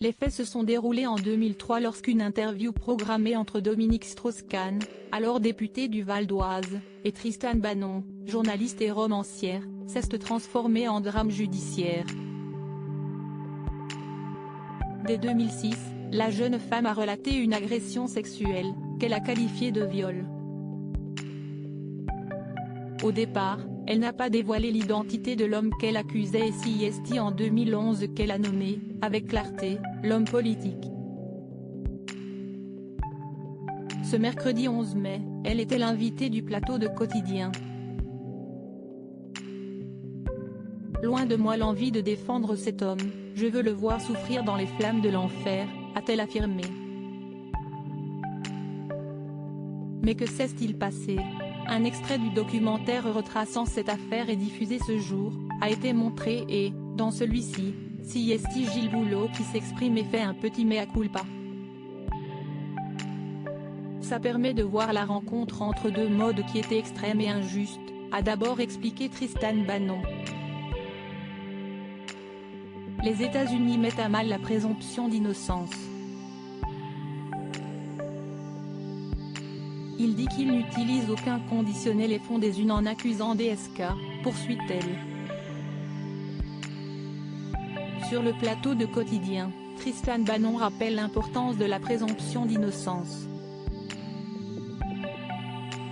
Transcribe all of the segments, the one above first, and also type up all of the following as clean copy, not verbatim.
Les faits se sont déroulés en 2003 lorsqu'une interview programmée entre Dominique Strauss-Kahn, alors députée du Val d'Oise, et Tristan Banon, journaliste et romancière, s'est transformée en drame judiciaire. Dès 2006, la jeune femme a relaté une agression sexuelle, qu'elle a qualifiée de viol. Au départ, elle n'a pas dévoilé l'identité de l'homme qu'elle accusait et c'est en 2011 qu'elle a nommé, avec clarté, l'homme politique. Ce mercredi 11 mai, elle était l'invitée du plateau de Quotidien. Loin de moi l'envie de défendre cet homme, je veux le voir souffrir dans les flammes de l'enfer, a-t-elle affirmé. Mais que s'est-il passé ? Un extrait du documentaire retraçant cette affaire est diffusé ce jour, a été montré et, dans celui-ci, c'est Gilles Boulot qui s'exprime et fait un petit mea culpa. Ça permet de voir la rencontre entre deux modes qui étaient extrêmes et injustes, a d'abord expliqué Tristan Banon. Les États-Unis mettent à mal la présomption d'innocence. Il dit qu'il n'utilise aucun conditionnel et fond des unes en accusant DSK, poursuit-elle. Sur le plateau de Quotidien, Tristan Banon rappelle l'importance de la présomption d'innocence.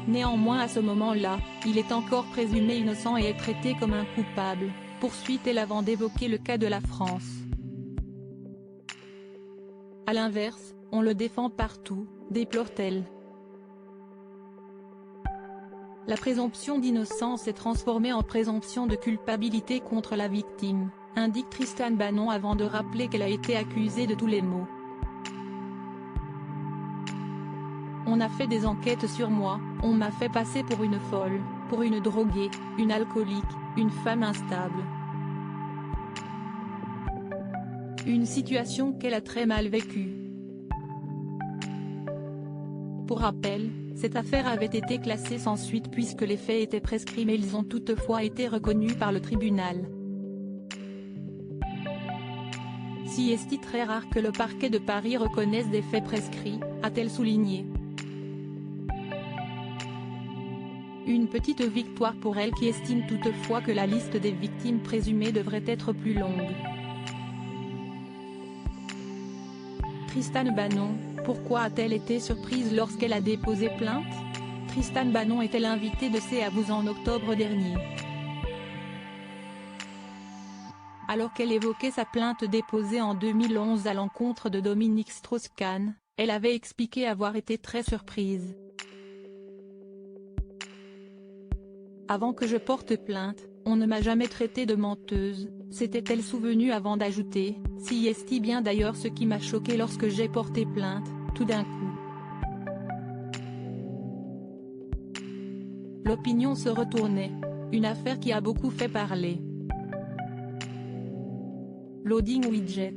Néanmoins à ce moment-là, il est encore présumé innocent et est traité comme un coupable, poursuit-elle avant d'évoquer le cas de la France. À l'inverse, on le défend partout, déplore-t-elle. La présomption d'innocence est transformée en présomption de culpabilité contre la victime, indique Tristan Banon avant de rappeler qu'elle a été accusée de tous les maux. On a fait des enquêtes sur moi, on m'a fait passer pour une folle, pour une droguée, une alcoolique, une femme instable. Une situation qu'elle a très mal vécue. Pour rappel, cette affaire avait été classée sans suite puisque les faits étaient prescrits mais ils ont toutefois été reconnus par le tribunal. Si est-il très rare que le parquet de Paris reconnaisse des faits prescrits, a-t-elle souligné. Une petite victoire pour elle qui estime toutefois que la liste des victimes présumées devrait être plus longue. Tristan Banon, pourquoi a-t-elle été surprise lorsqu'elle a déposé plainte? Tristan Banon était l'invité de CAVOUZ en octobre dernier. Alors qu'elle évoquait sa plainte déposée en 2011 à l'encontre de Dominique Strauss-Kahn, elle avait expliqué avoir été très surprise. Avant que je porte plainte, on ne m'a jamais traitée de menteuse, s'était-elle souvenue avant d'ajouter, c'est bien d'ailleurs ce qui m'a choqué lorsque j'ai porté plainte, tout d'un coup. L'opinion se retournait. Une affaire qui a beaucoup fait parler. Loading Widget.